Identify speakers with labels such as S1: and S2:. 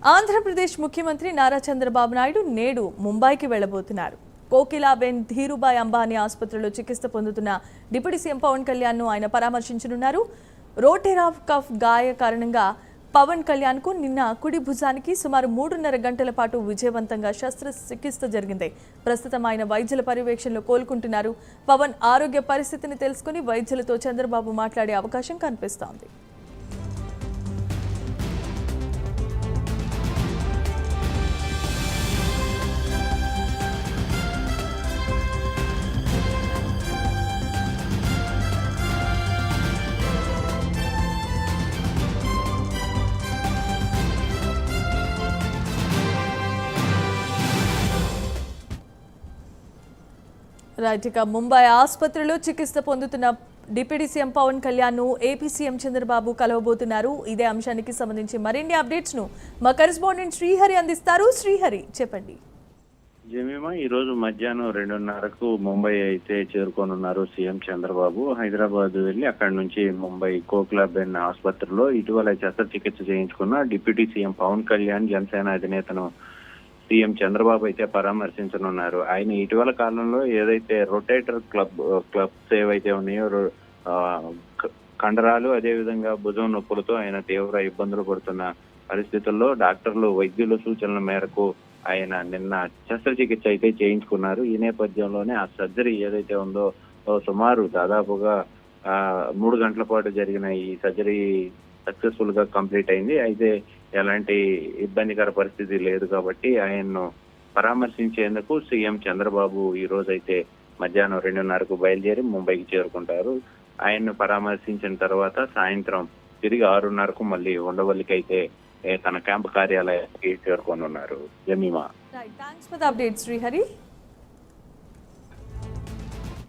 S1: ఆంధ్రప్రదేశ్ ముఖ్యమంత్రి నారా చంద్రబాబు నాయుడు నేడు ముంబైకి వెళ్లబోతున్నారు. కోకిలాబెన్ ధీరుభాయ్ అంబానీ ఆసుపత్రిలో చికిత్స పొందుతున్న డిప్యూటీ సీఎం పవన్ కళ్యాణ్ ను ఆయన పరామర్శించనున్నారు. రోటేరాఫ్ కఫ్ గాయ కారణంగా పవన్ కళ్యాణ్ కు నిన్న కుడి భుజానికి సుమారు 3.5 గంటల పాటు విజయవంతంగా శస్త్రచికిత్స జరిగింది. ప్రస్తుతం ఆయన వైద్యుల పర్యవేక్షణలో కోలుకుంటున్నారు. పవన్ ఆరోగ్య పరిస్థితిని తెలుసుకుని వైద్యులతో చంద్రబాబు మాట్లాడే అవకాశం కనిపిస్తోంది. రైట్, ఇక ముంబై ఆసుపత్రిలో చికిత్స పొందుతున్న డిప్యూటీ సీఎం పవన్ కళ్యాణ్ ను ఏపీ సీఎం చంద్రబాబు కలవబోతున్నారు. ఇదే అంశానికి సంబంధించి మరిన్ని అప్డేట్స్ ను మా కరెస్పాండెంట్ శ్రీహరి అందిస్తారు. శ్రీహరి, చెప్పండి.
S2: జమీమా, ఈ రోజు మధ్యాహ్నం 2:30కు ముంబై అయితే చేరుకోనున్నారు సీఎం చంద్రబాబు. హైదరాబాద్ వెళ్లి అక్కడి నుంచి ముంబై కోకిలాబెన్ ఆసుపత్రిలో ఇటీవల శస్త్రచికిత్స చేయించుకున్న డిప్యూటీ సీఎం పవన్ కళ్యాణ్, జనసేన అధినేతను సీఎం చంద్రబాబు అయితే పరామర్శించనున్నారు. ఆయన ఇటీవల కాలంలో ఏదైతే రొటేటర్ క్లబ్స్ ఏవైతే ఉన్నాయో కండరాలు, అదేవిధంగా భుజం నొప్పులతో ఆయన తీవ్ర ఇబ్బందులు పడుతున్న పరిస్థితుల్లో డాక్టర్లు, వైద్యుల సూచనల మేరకు ఆయన నిన్న శస్త్రచికిత్స అయితే చేయించుకున్నారు. ఈ నేపథ్యంలోనే ఆ సర్జరీ ఏదైతే ఉందో సుమారు దాదాపుగా 3 గంటల పాటు జరిగిన ఈ సర్జరీ సక్సెస్ఫుల్ గా కంప్లీట్ అయింది. అయితే ఎలాంటి ఇబ్బందికర పరిస్థితి లేదు కాబట్టి ఆయన్ను పరామర్శించేందుకు సీఎం చంద్రబాబు ఈ రోజైతే మధ్యాహ్నం 2:30కు బయలుదేరి ముంబైకి చేరుకుంటారు. ఆయన్ను పరామర్శించిన తర్వాత సాయంత్రం తిరిగి 6:30కు మళ్ళీ ఉండవల్లికి అయితే తన క్యాంపు కార్యాలయానికి చేరుకోనున్నారు. Jemima.
S1: Thanks for the update Srihari.